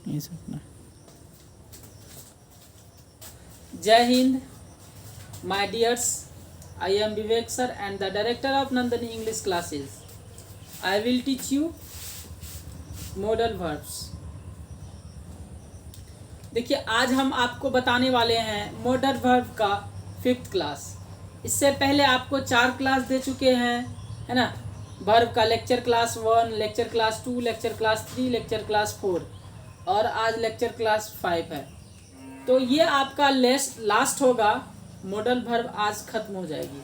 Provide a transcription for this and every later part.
नहीं सकना। जय Hind my dears, I am Vivek sir and the director of Nandani English classes. I will teach you modal verbs. देखिए आज हम आपको बताने वाले हैं मॉडल वर्ब का 5th क्लास। इससे पहले आपको 4 क्लास दे चुके हैं, है ना। वर्ब का lecture class 1, lecture class 2, lecture class 3, lecture class 4 और आज लेक्चर क्लास 5 है। तो ये आपका लास्ट होगा, मॉडल वर्ब आज खत्म हो जाएगी।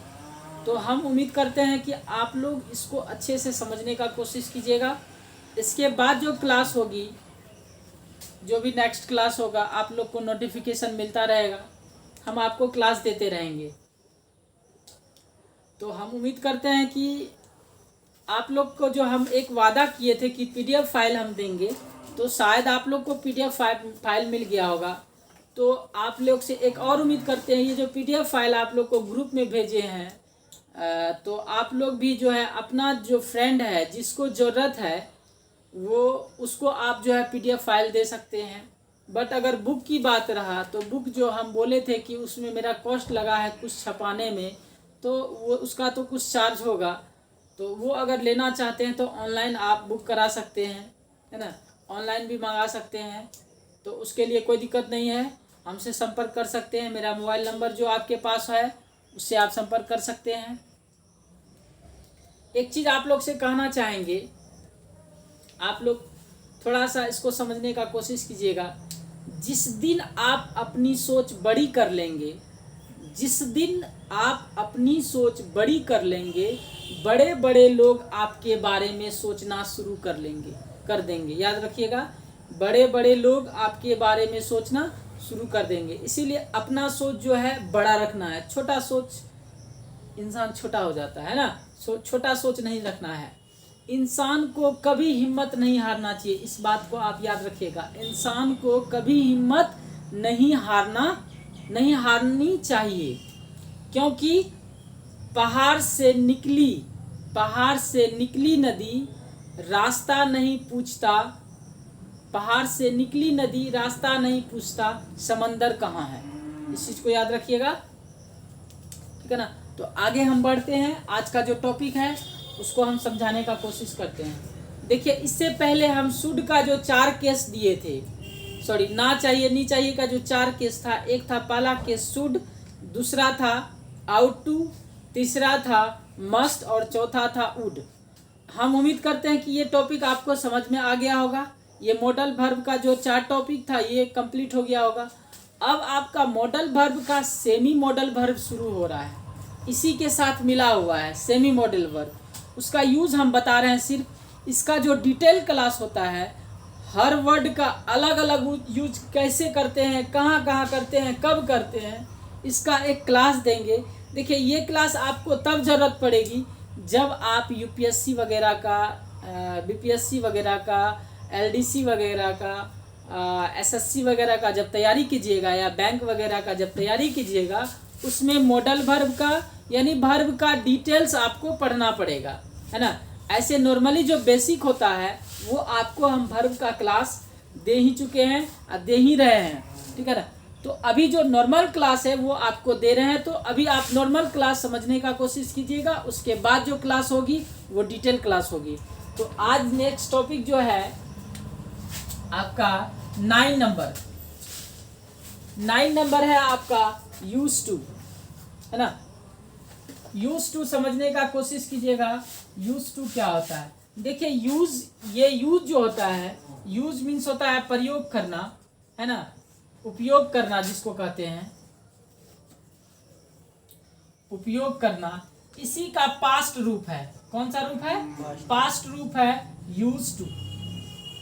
तो हम उम्मीद करते हैं कि आप लोग इसको अच्छे से समझने का कोशिश कीजिएगा। इसके बाद जो क्लास होगी, जो भी नेक्स्ट क्लास होगा, आप लोग को नोटिफिकेशन मिलता रहेगा, हम आपको क्लास देते रहेंगे। तो हम उम्मीद करते हैं कि आप लोग को जो हम एक वादा किए थे कि पीडीएफ फाइल हम देंगे, तो शायद आप लोग को पीडीएफ फाइल मिल गया होगा। तो आप लोग से एक और उम्मीद करते हैं, ये जो पीडीएफ फाइल आप लोग को ग्रुप में भेजे हैं, तो आप लोग भी जो है अपना जो फ्रेंड है जिसको ज़रूरत है वो उसको आप जो है पीडीएफ फाइल दे सकते हैं। बट अगर बुक की बात रहा तो बुक जो हम बोले थे कि उसमें मेरा कॉस्ट लगा है कुछ छपाने में, तो वो उसका तो कुछ चार्ज होगा। तो वो अगर लेना चाहते हैं तो ऑनलाइन आप बुक करा सकते हैं, है ना। ऑनलाइन भी मंगा सकते हैं, तो उसके लिए कोई दिक्कत नहीं है, हमसे संपर्क कर सकते हैं। मेरा मोबाइल नंबर जो आपके पास है उससे आप संपर्क कर सकते हैं। एक चीज़ आप लोग से कहना चाहेंगे, आप लोग थोड़ा सा इसको समझने का कोशिश कीजिएगा। जिस दिन आप अपनी सोच बड़ी कर लेंगे, जिस दिन आप अपनी सोच बड़ी कर लेंगे, बड़े बड़े लोग आपके बारे में सोचना शुरू कर देंगे। याद रखिएगा, बड़े बड़े लोग आपके बारे में सोचना शुरू कर देंगे। इसीलिए अपना सोच जो है बड़ा रखना है। छोटा सोच इंसान छोटा हो जाता है ना, छोटा सोच नहीं रखना है। इंसान को कभी हिम्मत नहीं हारना चाहिए, इस बात को आप याद रखिएगा। इंसान को कभी हिम्मत नहीं हारनी चाहिए, क्योंकि पहाड़ से निकली नदी रास्ता नहीं पूछता, पहाड़ से निकली नदी रास्ता नहीं पूछता, समंदर कहाँ है। इस चीज़ को याद रखिएगा, ठीक है ना। तो आगे हम बढ़ते हैं, आज का जो टॉपिक है उसको हम समझाने का कोशिश करते हैं। देखिए इससे पहले हम शुड का जो 4 केस दिए थे, सॉरी ना चाहिए नहीं चाहिए का जो 4 केस था, एक था पहला केस शुड, दूसरा था आउट टू, तीसरा था मस्ट और चौथा था वुड। हम उम्मीद करते हैं कि ये टॉपिक आपको समझ में आ गया होगा। ये मॉडल वर्ब का जो 4 टॉपिक था ये कंप्लीट हो गया होगा। अब आपका मॉडल वर्ब का सेमी मॉडल वर्ब शुरू हो रहा है, इसी के साथ मिला हुआ है सेमी मॉडल वर्ब। उसका यूज़ हम बता रहे हैं सिर्फ। इसका जो डिटेल क्लास होता है, हर वर्ड का अलग अलग यूज कैसे करते हैं, कहाँ कहाँ करते हैं, कब करते हैं, इसका एक क्लास देंगे। देखिए ये क्लास आपको तब ज़रूरत पड़ेगी जब आप यूपीएससी वगैरह का, बीपीएससी वगैरह का, एलडीसी वगैरह का, एसएससी वगैरह का जब तैयारी कीजिएगा, या बैंक वगैरह का जब तैयारी कीजिएगा, उसमें मॉडल वर्ब का यानी वर्ब का डिटेल्स आपको पढ़ना पड़ेगा, है ना। ऐसे नॉर्मली जो बेसिक होता है वो आपको हम वर्ब का क्लास दे ही चुके हैं और दे ही रहे हैं, ठीक है ना। तो अभी जो नॉर्मल क्लास है वो आपको दे रहे हैं, तो अभी आप नॉर्मल क्लास समझने का कोशिश कीजिएगा। उसके बाद जो क्लास होगी वो डिटेल क्लास होगी। तो आज नेक्स्ट टॉपिक जो है आपका 9 नंबर है आपका यूज टू, है ना। यूज टू समझने का कोशिश कीजिएगा। यूज टू क्या होता है? देखिए यूज जो होता है, यूज मीन्स होता है प्रयोग करना, है ना, उपयोग करना जिसको कहते हैं, उपयोग करना। इसी का पास्ट रूप है। कौन सा रूप है? पास्ट रूप है यूज टू,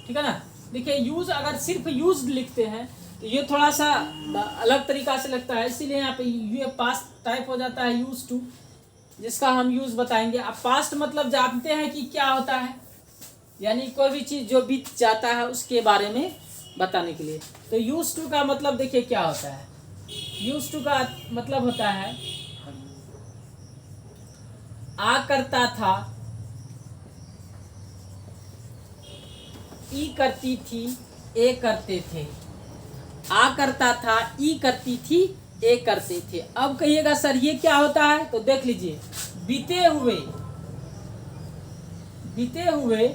ठीक है ना। देखिए यूज, अगर सिर्फ यूज लिखते हैं तो ये थोड़ा सा अलग तरीका से लगता है, इसीलिए यहाँ पे ये पास्ट टाइप हो जाता है यूज टू, जिसका हम यूज बताएंगे। अब पास्ट मतलब जानते हैं कि क्या होता है, यानी कोई भी चीज़ जो बीत जाता है उसके बारे में बताने के लिए। तो यूज टू का मतलब देखिए क्या होता है। यूज टू का मतलब होता है आ करता था, ई करती थी, ए करते थे, आ करता था, ई करती थी, ए करते थे। अब कहिएगा सर ये क्या होता है, तो देख लीजिए, बीते हुए, बीते हुए,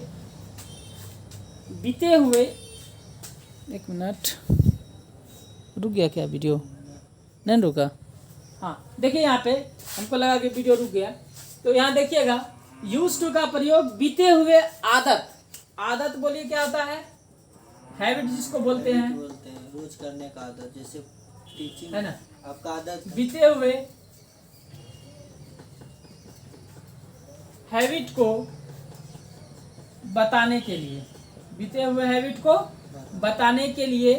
बीते हुए, एक मिनट, रुक गया क्या वीडियो? नहीं रुका। हाँ देखिए यहाँ पे हमको लगा कि वीडियो रुक गया, तो यहाँ देखिएगा यूज टू का प्रयोग बीते हुए आदत, आदत बोलिए क्या होता है, हैबिट जिसको बोलते हैं रोज करने का आदत, जैसे टीचिंग है ना, आपका आदत, बीते हुए हैबिट को बताने के लिए, बीते हुए हैबिट को बताने के लिए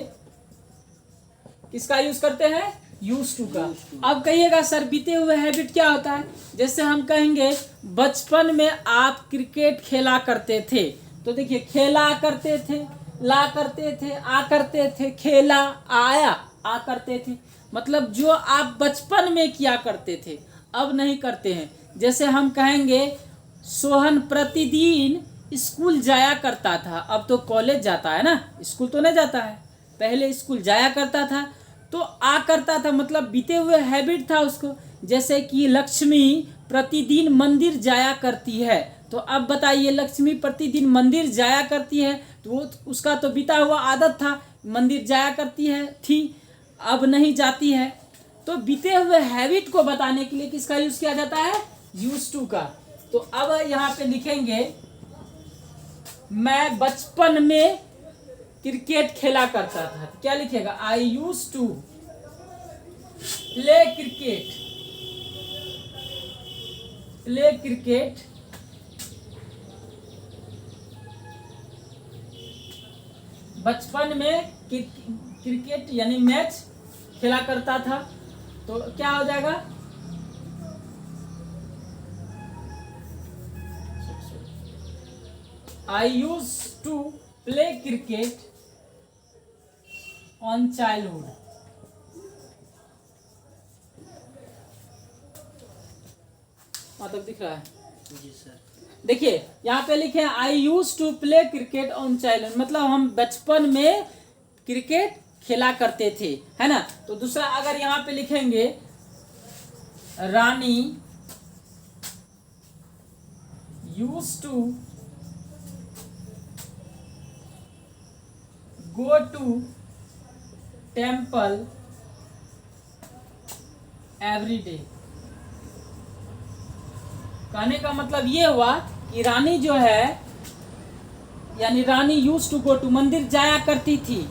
किसका यूज करते हैं, यूज टू का। अब कहिएगा सर बीते हुए हैबिट क्या होता है, जैसे हम कहेंगे बचपन में आप क्रिकेट खेला करते थे, तो देखिए खेला करते थे, ला करते थे, आ करते थे, खेला, आया, आ करते थे, मतलब जो आप बचपन में किया करते थे अब नहीं करते हैं। जैसे हम कहेंगे सोहन प्रतिदिन स्कूल जाया करता था, अब तो कॉलेज जाता है ना, स्कूल तो नहीं जाता है, पहले स्कूल जाया करता था, तो आ करता था, मतलब बीते हुए हैबिट था उसको। जैसे कि लक्ष्मी प्रतिदिन मंदिर जाया करती है, तो अब बताइए लक्ष्मी प्रतिदिन मंदिर जाया करती है, तो वो उसका तो बीता हुआ आदत था, मंदिर जाया करती है थी, अब नहीं जाती है। तो बीते हुए हैबिट को बताने के लिए किसका यूज किया जाता है, यूज टू का। तो अब यहाँ पे लिखेंगे मैं बचपन में क्रिकेट खेला करता था, तो क्या लिखेगा, I used to play cricket, play cricket बचपन में क्रिकेट यानी मैच खेला करता था, तो क्या हो जाएगा, I used to play cricket on childhood. मतलब दिख रहा है जी सर, देखिए यहाँ पे लिखे हैं I used to play cricket on childhood, मतलब हम बचपन में क्रिकेट खेला करते थे, है ना। तो दूसरा अगर यहाँ पे लिखेंगे Rani used to go to temple every day, कहने का मतलब ये हुआ कि रानी जो है, यानी रानी यूज टू गो टू, मंदिर जाया करती थी,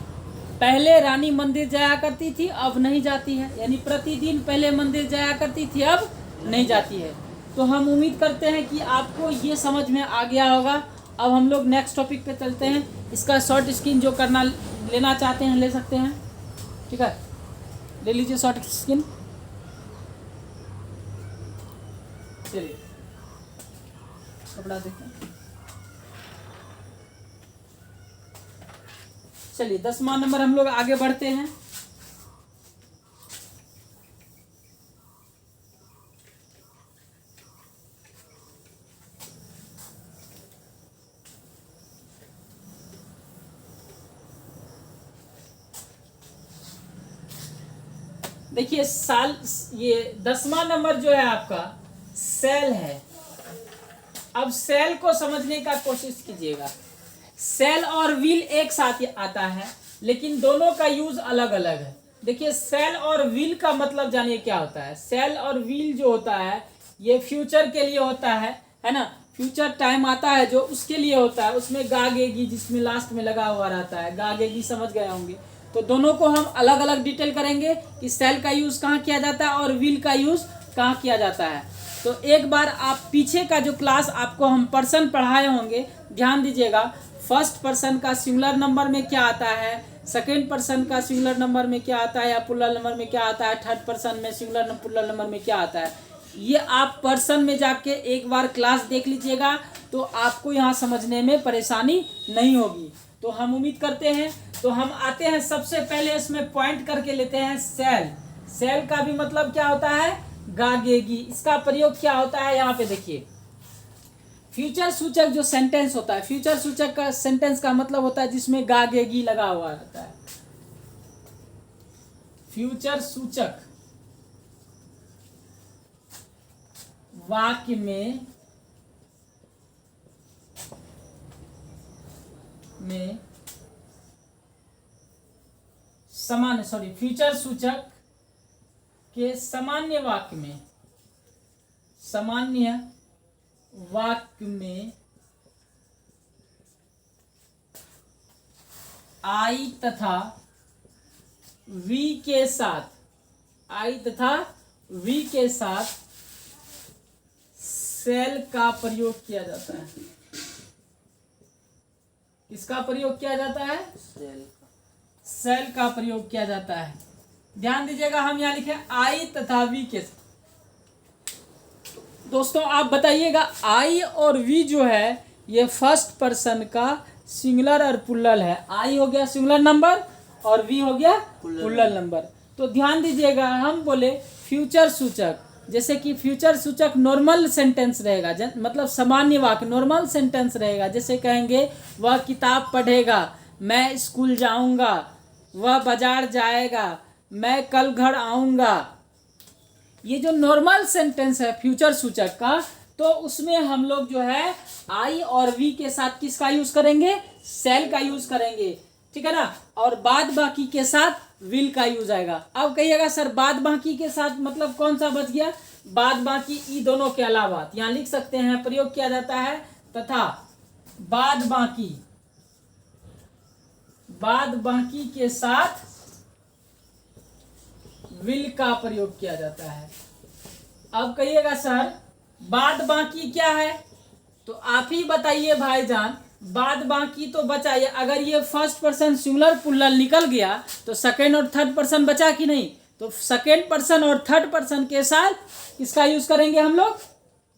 पहले रानी मंदिर जाया करती थी अब नहीं जाती है, यानी प्रतिदिन पहले मंदिर जाया करती थी अब नहीं जाती है। तो हम उम्मीद करते हैं कि आपको ये समझ में आ गया होगा। अब हम लोग नेक्स्ट टॉपिक पे चलते हैं, इसका शॉर्ट स्क्रीन जो करना लेना चाहते हैं ले सकते हैं, ठीक है, ले लीजिए शॉर्ट स्क्रीन। चलिए कपड़ा देखते हैं, चलिए 10वां नंबर हम लोग आगे बढ़ते हैं। देखिए साल, ये 10वां नंबर जो है आपका सेल है। अब सेल को समझने का कोशिश कीजिएगा, सेल और व्हील एक साथ आता है लेकिन दोनों का यूज अलग अलग है। देखिए सेल और व्हील का मतलब जानिए क्या होता है। सेल और व्हील जो होता है ये फ्यूचर के लिए होता है ना, फ्यूचर टाइम आता है जो उसके लिए होता है, उसमें गागेगी जिसमें लास्ट में लगा हुआ रहता है, गागेगी समझ गए होंगे। तो दोनों को हम अलग अलग डिटेल करेंगे कि सेल का यूज कहाँ किया जाता है और व्हील का यूज कहाँ किया जाता है। तो एक बार आप पीछे का जो क्लास आपको हम पर्सन पढ़ाए होंगे ध्यान दीजिएगा, फर्स्ट पर्सन का सिंगुलर नंबर में क्या आता है, सेकेंड पर्सन का सिंगुलर नंबर में क्या आता है या प्लूरल नंबर में क्या आता है, थर्ड पर्सन में सिंगुलर प्लूरल नंबर में क्या आता है, ये आप पर्सन में जाके एक बार क्लास देख लीजिएगा तो आपको यहाँ समझने में परेशानी नहीं होगी। तो हम उम्मीद करते हैं। तो हम आते हैं सबसे पहले इसमें पॉइंट करके लेते हैं सेल। सेल का भी मतलब क्या होता है, गागेगी। इसका प्रयोग क्या होता है यहाँ पे देखिए, फ्यूचर सूचक जो सेंटेंस होता है, फ्यूचर सूचक का सेंटेंस का मतलब होता है जिसमें गा गे गी लगा हुआ रहता है। फ्यूचर सूचक वाक्य में फ्यूचर सूचक के सामान्य वाक्य में आई तथा वी के साथ सेल का प्रयोग किया जाता है। किसका प्रयोग किया जाता है? सेल का प्रयोग किया जाता है। ध्यान दीजिएगा, हम यहाँ लिखे आई तथा वी के साथ। दोस्तों आप बताइएगा, आई और वी जो है ये फर्स्ट पर्सन का सिंगुलर और प्लूरल है। आई हो गया सिंगुलर नंबर और वी हो गया प्लूरल नंबर। तो ध्यान दीजिएगा, हम बोले फ्यूचर सूचक, जैसे कि फ्यूचर सूचक नॉर्मल सेंटेंस रहेगा, मतलब सामान्य वाक्य नॉर्मल सेंटेंस रहेगा। जैसे कहेंगे वह किताब पढ़ेगा, मैं स्कूल जाऊंगा, वह बाजार जाएगा, मैं कल घर आऊंगा। ये जो नॉर्मल सेंटेंस है फ्यूचर सूचक का, तो उसमें हम लोग जो है आई और वी के साथ किसका यूज करेंगे? सेल का यूज करेंगे, ठीक है ना। और बाद बाकी के साथ विल का यूज आएगा। अब कहिएगा सर बाद बाकी के साथ मतलब कौन सा बच गया? बाद बाकी ई दोनों के अलावा, यहाँ लिख सकते हैं प्रयोग किया जाता है तथा बाद बाकी के साथ विल का प्रयोग किया जाता है। अब कहिएगा सर बाद बाकी क्या है? तो आप ही बताइए भाईजान, बाद बाकी तो बचा। ये अगर ये फर्स्ट पर्सन सिंगुलर प्लूरल निकल गया तो सेकेंड और थर्ड पर्सन बचा कि नहीं? तो सेकेंड पर्सन और थर्ड पर्सन के साथ किसका यूज करेंगे हम लोग?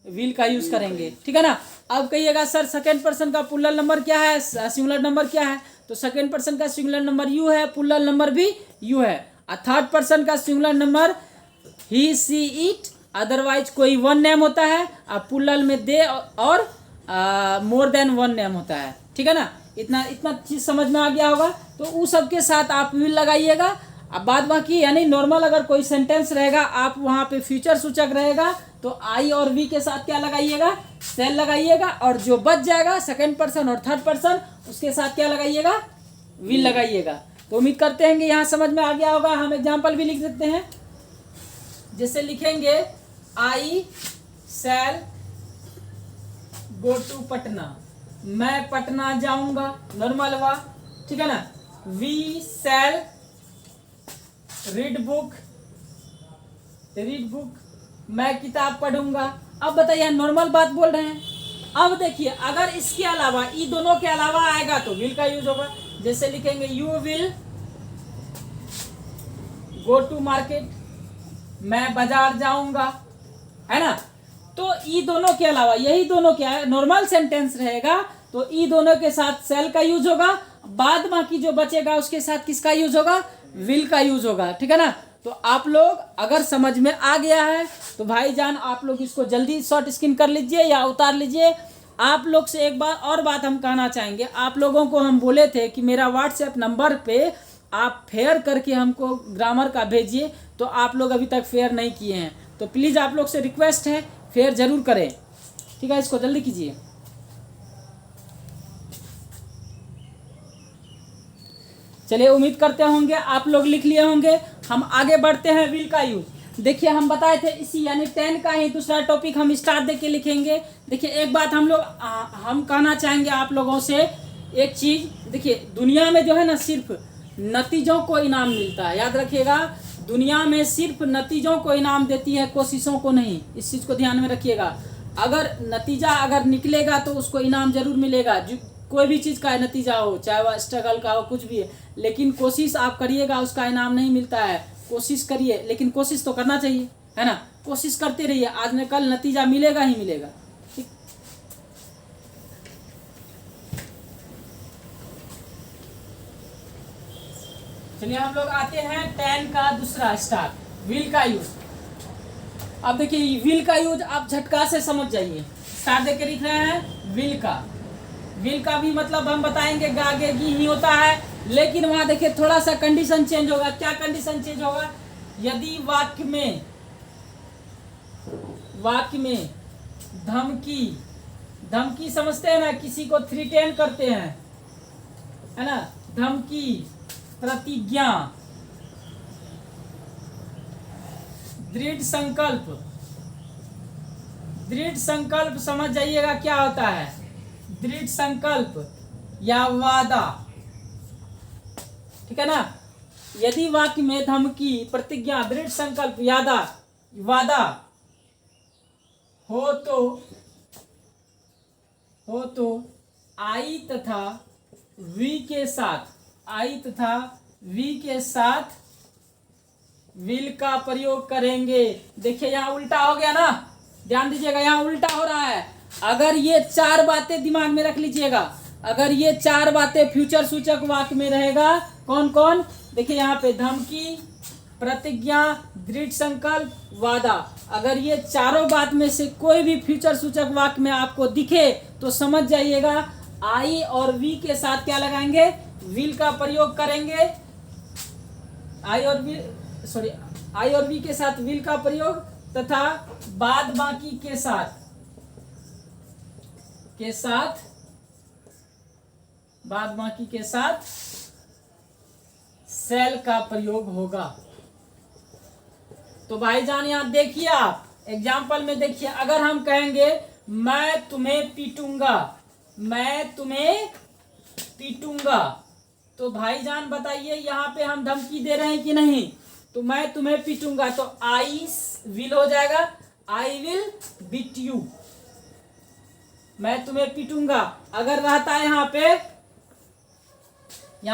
विल का यूज करेंगे, ठीक है ना। अब कहिएगा सर सेकेंड पर्सन का प्लूरल नंबर क्या है, सिंगुलर नंबर क्या है? तो सेकेंड पर्सन का सिंगुलर नंबर यू है, प्लूरल नंबर भी यू है। और थर्ड पर्सन का singular number he see it, otherwise कोई वन नेम होता है, और प्लूरल में दे और मोर देन वन नेम होता है, ठीक है ना। इतना चीज समझ में आ गया होगा। तो उस सब के साथ आप विल लगाइएगा। अब बाद बाकी यानी नॉर्मल अगर कोई सेंटेंस रहेगा, आप वहाँ पे फ्यूचर सूचक रहेगा तो आई और वी के साथ क्या लगाइएगा? सेल लगाइएगा। और जो बच जाएगा सेकेंड पर्सन और थर्ड पर्सन, उसके साथ क्या लगाइएगा? विल लगाइएगा। तो उम्मीद करते हैं कि यहाँ समझ में आ गया होगा। हम एग्जाम्पल भी लिख सकते हैं, जैसे लिखेंगे आई सेल गो टू पटना, मैं पटना जाऊंगा, नॉर्मल हुआ, ठीक है ना। वी सेल रीड बुक, मैं किताब पढ़ूंगा। अब बताइए नॉर्मल बात बोल रहे हैं। अब देखिए अगर इसके अलावा ई दोनों के अलावा आएगा तो विल का यूज होगा। जैसे लिखेंगे you will go to market, मैं बाजार जाऊंगा, है ना। तो ई दोनों के अलावा यही दोनों क्या है? नॉर्मल सेंटेंस रहेगा तो ई दोनों के साथ सेल का यूज होगा। बाद बाकी जो बचेगा उसके साथ किसका यूज होगा? विल का यूज होगा, ठीक है ना। तो आप लोग अगर समझ में आ गया है तो भाईजान आप लोग इसको जल्दी शॉर्ट स्क्रीन कर लीजिए या उतार लीजिए। आप लोग से एक बार और बात हम कहना चाहेंगे। आप लोगों को हम बोले थे कि मेरा व्हाट्सएप नंबर पे आप फेयर करके हमको ग्रामर का भेजिए, तो आप लोग अभी तक फेयर नहीं किए हैं। तो प्लीज़ आप लोग से रिक्वेस्ट है फेयर जरूर करें, ठीक है। इसको जल्दी कीजिए। चलिए उम्मीद करते होंगे आप लोग लिख लिए होंगे। हम आगे बढ़ते हैं विल का यूज। देखिए हम बताए थे इसी यानी 10 का ही दूसरा टॉपिक हम स्टार्ट देके लिखेंगे। देखिए एक बात हम कहना चाहेंगे आप लोगों से एक चीज। देखिए दुनिया में जो है ना सिर्फ नतीजों को इनाम मिलता है, याद रखिएगा। दुनिया में सिर्फ नतीजों को इनाम देती है, कोशिशों को नहीं। इस चीज़ को ध्यान में रखिएगा। अगर नतीजा अगर निकलेगा तो उसको इनाम जरूर मिलेगा। जो कोई भी चीज़ का नतीजा हो, चाहे वह स्ट्रगल का हो, कुछ भी है, लेकिन कोशिश आप करिएगा उसका इनाम नहीं मिलता है। कोशिश करिए, लेकिन कोशिश तो करना चाहिए, है ना। कोशिश करते रहिए, आज न कल नतीजा मिलेगा ही मिलेगा। ठीक, चलिए हम लोग आते हैं 10 का दूसरा स्टार्ट, विल का यूज। अब देखिए विल का यूज आप झटका से समझ जाइए। स्टार देके लिख रहे हैं विल का। विल का भी मतलब हम बताएंगे गा गे गी ही होता है, लेकिन वहां देखिए थोड़ा सा कंडीशन चेंज होगा। क्या कंडीशन चेंज होगा? यदि वाक्य में धमकी, धमकी समझते हैं ना, किसी को थ्रेटन करते हैं, है ना, धमकी, प्रतिज्ञा, दृढ़ संकल्प, दृढ़ संकल्प समझ जाइएगा क्या होता है। दृढ़ संकल्प या वादा, ठीक है ना। यदि वाक्य में धमकी, प्रतिज्ञा, दृढ़ संकल्प, वादा हो तो आई तथा वी के साथ विल का प्रयोग करेंगे। देखिए यहाँ उल्टा हो गया ना, ध्यान दीजिएगा, यहाँ उल्टा हो रहा है। अगर ये चार बातें दिमाग में रख लीजिएगा, अगर ये चार बातें फ्यूचर सूचक वाक्य में रहेगा, कौन कौन? देखिए यहाँ पे धमकी, प्रतिज्ञा, दृढ़ संकल्प, वादा। अगर ये चारों बात में से कोई भी फ्यूचर सूचक वाक्य में आपको दिखे तो समझ जाइएगा आई और वी के साथ क्या लगाएंगे? विल का प्रयोग करेंगे। आई और वी के साथ विल का प्रयोग तथा बाद बाकी के साथ सेल का प्रयोग होगा। तो भाईजान यहाँ देखिए, आप एग्जाम्पल में देखिए, अगर हम कहेंगे मैं तुम्हें पीटूंगा, तो भाईजान बताइए यहाँ पे हम धमकी दे रहे हैं कि नहीं? तो मैं तुम्हें पीटूंगा तो आई विल हो जाएगा, आई विल बीट यू, मैं तुम्हें पीटूंगा। अगर रहता है यहाँ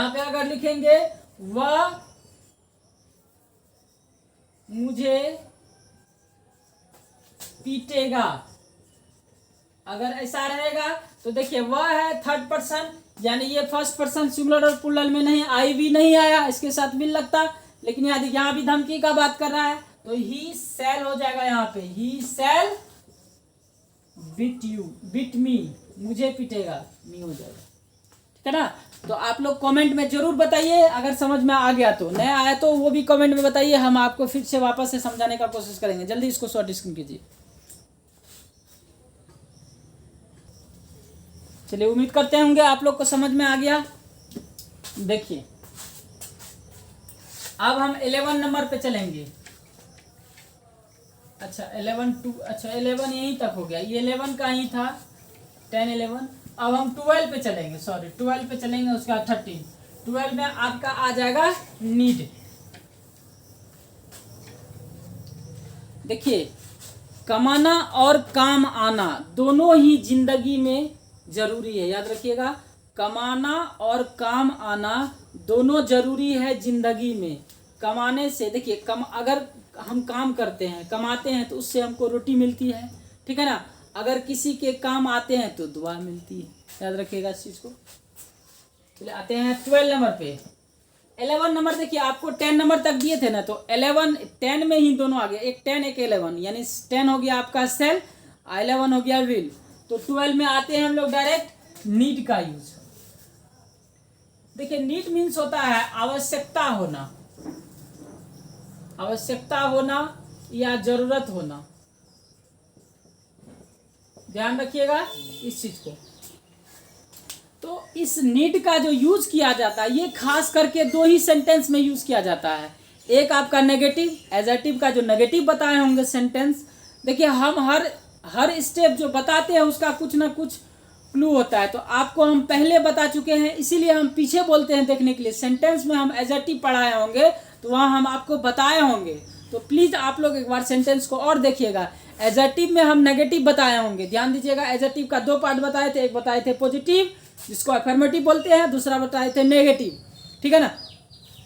पे अगर लिखेंगे वह मुझे पीटेगा, अगर ऐसा रहेगा तो देखिए वह है थर्ड पर्सन, यानी ये फर्स्ट पर्सन सिंगुलर और प्लूरल में नहीं, आई भी नहीं आया, इसके साथ विल लगता। लेकिन यहाँ भी धमकी का बात कर रहा है तो ही शैल हो जाएगा। यहाँ पे ही शैल बीट मी, मुझे पीटेगा, मी हो जाएगा, ठीक है ना। तो आप लोग कमेंट में जरूर बताइए, अगर समझ में आ गया तो, नहीं आया तो वो भी कमेंट में बताइए, हम आपको फिर से वापस से समझाने का कोशिश करेंगे। जल्दी इसको शॉर्ट स्क्रीन कीजिए। चलिए, उम्मीद करते होंगे आप लोग को समझ में आ गया। देखिए अब हम 11 नंबर पे चलेंगे। अच्छा 11 यहीं तक हो गया, ये 11 का ही था, 10 11। अब हम 12 पे चलेंगे, 12 पे चलेंगे, उसका 13। 12 में आपका आ जाएगा नीड। देखिए कमाना और काम आना दोनों ही जिंदगी में जरूरी है, याद रखिएगा। कमाना और काम आना दोनों जरूरी है जिंदगी में। कमाने से देखिए अगर हम काम करते हैं, कमाते हैं तो उससे हमको रोटी मिलती है, ठीक है ना। अगर किसी के काम आते हैं तो दुआ मिलती है, याद रखिएगा इस चीज को। चलिए आते हैं 12 नंबर पे। 11 नंबर देखिए आपको 10 नंबर तक दिए थे ना, तो 11 10 में ही दोनों आ गए, एक 10 एक 11, यानी 10 हो गया आपका सेल, 11 हो गया विल। तो 12 में आते हैं हम लोग डायरेक्ट नीड का यूज। देखिए नीड मीन्स होता है आवश्यकता होना या जरूरत होना, ध्यान रखिएगा इस चीज को। तो इस नीड का जो यूज किया जाता है ये खास करके दो ही सेंटेंस में यूज किया जाता है। एक आपका नेगेटिव, एडजेक्टिव का जो नेगेटिव बताए होंगे सेंटेंस। देखिए हम हर स्टेप जो बताते हैं उसका कुछ ना कुछ क्लू होता है, तो आपको हम पहले बता चुके हैं, इसीलिए हम पीछे बोलते हैं देखने के लिए। सेंटेंस में हम एडजेक्टिव पढ़ाए होंगे तो वहाँ हम आपको बताए होंगे, तो प्लीज़ आप लोग एक बार सेंटेंस को और देखिएगा। एडजेक्टिव में हम नेगेटिव बताए होंगे, ध्यान दीजिएगा। एडजेक्टिव का दो पार्ट बताए थे, एक बताए थे पॉजिटिव जिसको अफर्मेटिव बोलते हैं, दूसरा बताए थे नेगेटिव, ठीक है ना।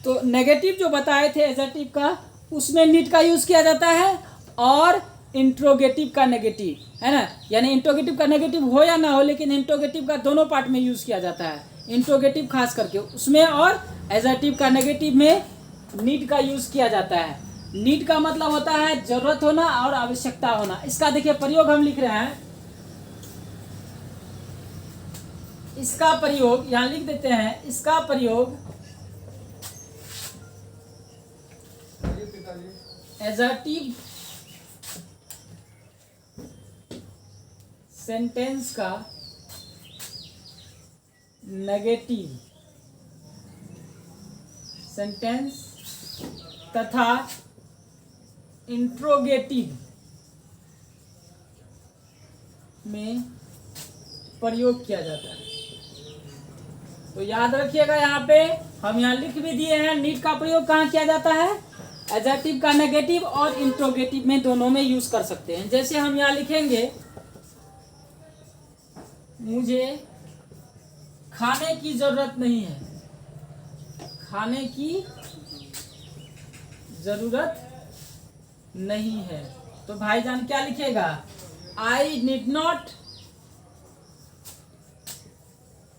तो नेगेटिव जो बताए थे एडजेक्टिव का, उसमें नीड का यूज़ किया जाता है, और इंट्रोगेटिव का नेगेटिव, है ना। यानी इंट्रोगेटिव का नेगेटिव हो या ना हो, लेकिन इंट्रोगेटिव का दोनों पार्ट में यूज़ किया जाता है। इंट्रोगेटिव खास करके उसमें और एडजेक्टिव का नेगेटिव में नीड का यूज़ किया जाता है। नीड का मतलब होता है जरूरत होना और आवश्यकता होना। इसका देखिए प्रयोग हम लिख रहे हैं, इसका प्रयोग यहाँ लिख देते हैं, इसका प्रयोग एजर्टिव सेंटेंस का नेगेटिव सेंटेंस तथा इंट्रोगेटिव में प्रयोग किया जाता है। तो याद रखिएगा, यहाँ पे हम यहाँ लिख भी दिए हैं, नीड का प्रयोग कहाँ किया जाता है, एडजेक्टिव का नेगेटिव और इंट्रोगेटिव में, दोनों में यूज कर सकते हैं। जैसे हम यहाँ लिखेंगे मुझे खाने की जरूरत नहीं है, खाने की जरूरत नहीं है, तो भाईजान क्या लिखेगा, आई नीड नॉट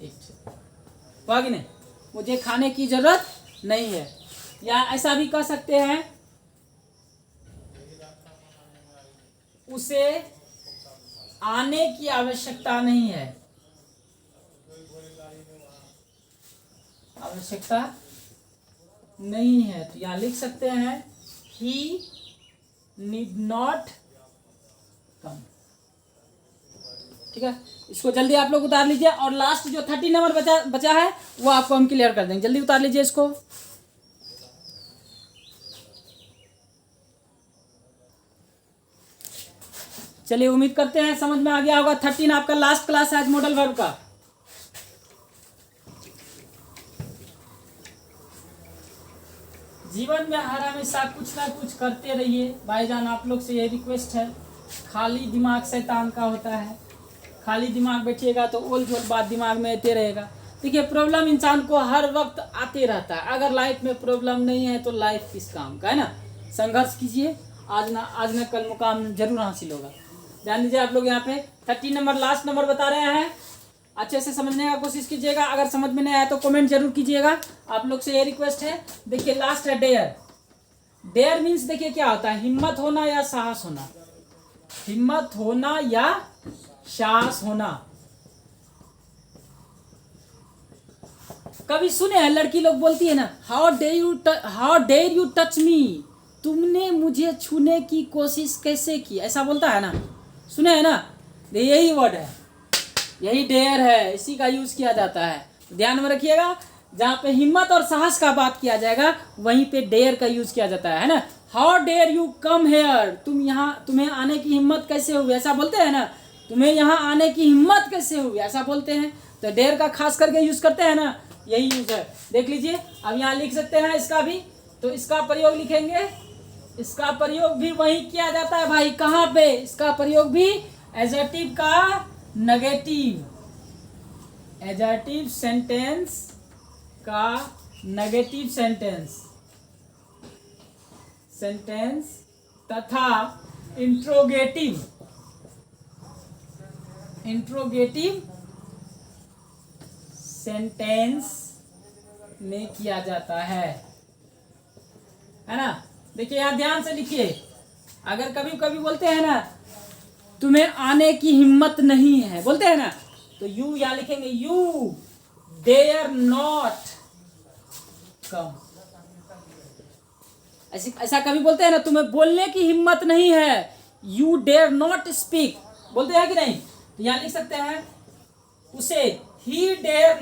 इट, नहीं, मुझे खाने की जरूरत नहीं है। या ऐसा भी कह सकते हैं, उसे आने की आवश्यकता नहीं है, आवश्यकता नहीं है, तो यहाँ लिख सकते हैं ही नीड नॉट कम। ठीक है, इसको जल्दी आप लोग उतार लीजिए, और लास्ट जो 30 नंबर बचा है वो आपको हम क्लियर कर देंगे। जल्दी उतार लीजिए इसको। चलिए, उम्मीद करते हैं समझ में आ गया होगा। 13 आपका लास्ट क्लास है आज मॉडल वर्ब का। जीवन में हर हमेशा कुछ ना कुछ करते रहिए भाईजान, आप लोग से यही रिक्वेस्ट है। खाली दिमाग शैतान का होता है, खाली दिमाग बैठिएगा तो ओल झोल बात दिमाग में आते रहेगा। देखिए, प्रॉब्लम इंसान को हर वक्त आते रहता है। अगर लाइफ में प्रॉब्लम नहीं है तो लाइफ किस काम का, है ना। संघर्ष कीजिए, आज ना कल मुकाम जरूर हासिल होगा। ध्यान दीजिए आप लोग, यहाँ पे 30 नंबर लास्ट नंबर बता रहे हैं, अच्छे से समझने का कोशिश कीजिएगा। अगर समझ में नहीं आया तो कमेंट जरूर कीजिएगा, आप लोग से ये रिक्वेस्ट है। देखिए, लास्ट है डेयर। डेयर मीन्स देखिए क्या होता है, हिम्मत होना या साहस होना, हिम्मत होना या साहस होना। कभी सुने हैं लड़की लोग बोलती है ना, how dare you touch me, तुमने मुझे छूने की कोशिश कैसे की, ऐसा बोलता है ना, सुने हैं ना। यही वर्ड है, यही डेयर है, इसी का यूज किया जाता है। ध्यान में रखिएगा, जहाँ पे हिम्मत और साहस का बात किया जाएगा वहीं पे डेयर का यूज किया जाता है ना। How dare you come here, तुम्हें आने की हिम्मत कैसे हुई, ऐसा बोलते हैं ना। तुम्हें यहाँ आने की हिम्मत कैसे हुई, ऐसा बोलते हैं। तो डेयर का खास करके यूज करते हैं ना, यही यूज है। देख लीजिए, अब यहाँ लिख सकते हैं इसका भी, तो इसका प्रयोग लिखेंगे, इसका प्रयोग भी वही किया जाता है भाई। कहाँ पे, इसका प्रयोग भी एडजेक्टिव का नेगेटिव, एडजेक्टिव सेंटेंस का नेगेटिव सेंटेंस तथा इंट्रोगेटिव सेंटेंस में किया जाता है ना। देखिए, यहाँ ध्यान से लिखिए, अगर कभी कभी बोलते हैं ना तुम्हें आने की हिम्मत नहीं है, बोलते हैं ना, तो यू यहाँ लिखेंगे, यू डेयर नॉट कम। ऐसा कभी बोलते हैं ना, तुम्हें बोलने की हिम्मत नहीं है, यू डेयर नॉट स्पीक, बोलते हैं कि नहीं। तो यहाँ लिख सकते हैं उसे, ही डेयर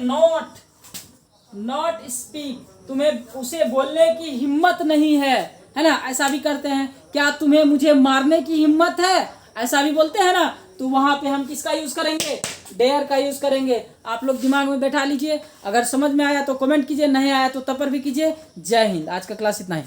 नॉट स्पीक, तुम्हें उसे बोलने की हिम्मत नहीं है ना। ऐसा भी करते हैं, क्या तुम्हें मुझे मारने की हिम्मत है, ऐसा भी बोलते हैं ना। तो वहां पे हम किसका यूज करेंगे, डेयर का यूज करेंगे। आप लोग दिमाग में बैठा लीजिए, अगर समझ में आया तो कमेंट कीजिए, नहीं आया तो तपर भी कीजिए। जय हिंद। आज का क्लास इतना ही।